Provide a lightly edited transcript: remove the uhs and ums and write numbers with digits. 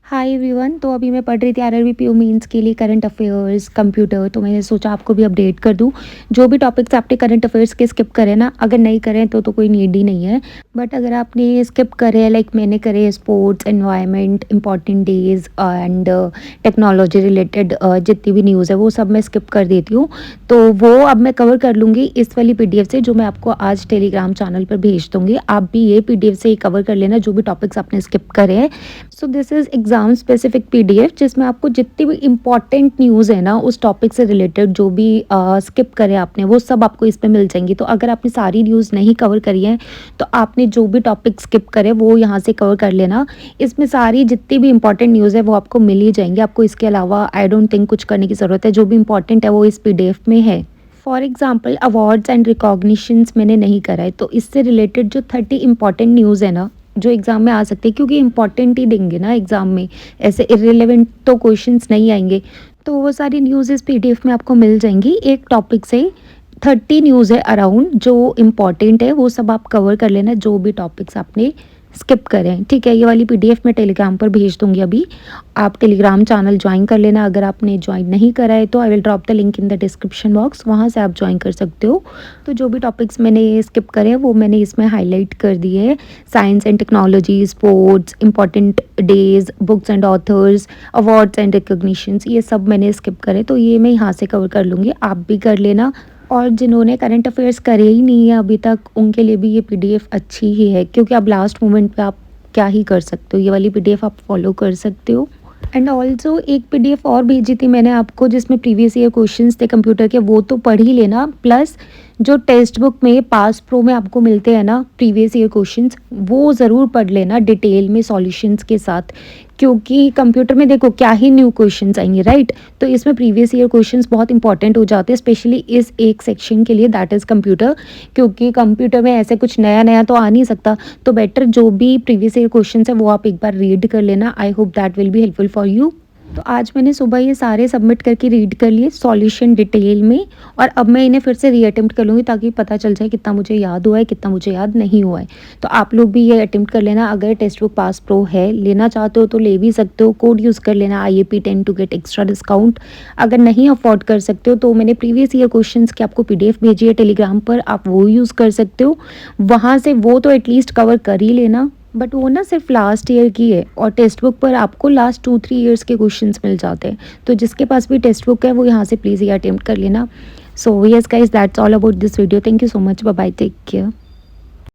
Hi everyone. तो अभी मैं पढ़ रही थी आरआरबी पीओ मेंस के लिए करंट अफेयर्स कंप्यूटर। तो मैंने सोचा आपको भी अपडेट कर दूं। जो भी टॉपिक्स आपने करंट अफेयर्स के स्किप करें ना, अगर नहीं करें तो कोई नीड ही नहीं है। बट अगर आपने स्किप करे लाइक मैंने करे sports environment important days and technology related जितनी भी न्यूज़ है वो सब मैं स्किप कर देती हूँ। तो वो अब मैं कवर कर लूँगी इस वाली पीडीएफ से, जो मैं आपको आज टेलीग्राम चैनल पर भेज दूँगी। आप भी ये पीडीएफ से ही कवर कर लेना जो भी टॉपिक्स आपने स्किप करे हैं। So this is exam specific PDF जिसमें आपको जितनी भी इम्पॉर्टेंट न्यूज़ है ना उस टॉपिक से रिलेटेड जो भी स्किप करे आपने वो सब आपको इसमें मिल जाएंगी। तो अगर आपने सारी न्यूज़ नहीं कवर करी है तो आपने जो भी टॉपिक स्किप करे वो यहाँ से कवर कर लेना। इसमें सारी जितनी भी इंपॉर्टेंट न्यूज़ है वो आपको मिल ही जाएंगी। आपको इसके अलावा आई डोंट थिंक कुछ करने की ज़रूरत है। जो भी इंपॉर्टेंट है वो इस पीडीएफ में है। For example awards and recognitions मैंने नहीं करा है, तो इससे रिलेटेड जो 30 इंपॉर्टेंट न्यूज़ है ना जो एग्ज़ाम में आ सकते हैं, क्योंकि इंपॉर्टेंट ही देंगे ना एग्ज़ाम में, ऐसे इर्रेलेवेंट तो क्वेश्चंस नहीं आएंगे। तो वो सारी न्यूज़ इस पीडीएफ में आपको मिल जाएंगी। एक टॉपिक से 30 न्यूज़ है अराउंड जो इम्पॉर्टेंट है, वो सब आप कवर कर लेना जो भी टॉपिक्स आपने स्किप करें। ठीक है, ये वाली पीडीएफ मैं टेलीग्राम पर भेज दूंगी अभी। आप टेलीग्राम चैनल ज्वाइन कर लेना। अगर आपने ज्वाइन नहीं करा है तो I will drop the link in the description box, वहाँ से आप ज्वाइन कर सकते हो। तो जो भी टॉपिक्स मैंने स्किप करे हैं वो मैंने इसमें हाईलाइट कर दिए हैं। Science and technology, sports, important days, books and authors, awards and recognitions, ये सब मैंने स्किप करे तो ये मैं यहाँ से कवर कर लूँगी। आप भी कर लेना। और जिन्होंने करंट अफेयर्स करे ही नहीं है अभी तक उनके लिए भी ये पीडीएफ अच्छी ही है, क्योंकि अब लास्ट मोमेंट पे आप क्या ही कर सकते हो, ये वाली पीडीएफ आप फॉलो कर सकते हो। एंड ऑल्सो एक पीडीएफ और भेजी थी मैंने आपको जिसमें प्रीवियस ईयर क्वेश्चंस थे कंप्यूटर के, वो तो पढ़ ही लेना। प्लस जो टेक्स्ट बुक में पास प्रो में आपको मिलते हैं ना प्रीवियस ईयर क्वेश्चंस, वो ज़रूर पढ़ लेना डिटेल में सॉल्यूशंस के साथ, क्योंकि कंप्यूटर में देखो क्या ही न्यू क्वेश्चंस आएंगे, राइट। तो इसमें प्रीवियस ईयर क्वेश्चंस बहुत इंपॉर्टेंट हो जाते हैं, स्पेशली इस एक सेक्शन के लिए, दैट इज़ कंप्यूटर। क्योंकि कंप्यूटर में ऐसे कुछ नया नया तो आ नहीं सकता, तो बेटर जो भी प्रीवियस ईयर क्वेश्चंस है वो आप एक बार रीड कर लेना। I hope that will be helpful for you. तो आज मैंने सुबह ये सारे सबमिट करके रीड कर लिए सॉल्यूशन डिटेल में, और अब मैं इन्हें फिर से रीअटेम्प्ट कर लूँगी ताकि पता चल जाए कितना मुझे याद हुआ है कितना मुझे याद नहीं हुआ है। तो आप लोग भी ये अटेम्प्ट कर लेना। अगर टेक्स्ट बुक पास प्रो है, लेना चाहते हो तो ले भी सकते हो, कोड यूज़ कर लेना IAP10 to get extra discount. अगर नहीं अफोर्ड कर सकते हो तो मैंने प्रीवियस ईयर क्वेश्चंस की आपको PDF भेजी है टेलीग्राम पर, आप वो यूज़ कर सकते हो। वहाँ से वो तो एटलीस्ट कवर कर ही लेना, बट वो ना सिर्फ लास्ट ईयर की है और टेक्स्ट बुक पर आपको लास्ट 2-3 ईयर्स के क्वेश्चंस मिल जाते हैं। तो जिसके पास भी टेक्स्ट बुक है वो यहाँ से प्लीज़ ये अटेम्प्ट कर लेना। So yes guys, that's all about this video. Thank you so much, bye bye, take care.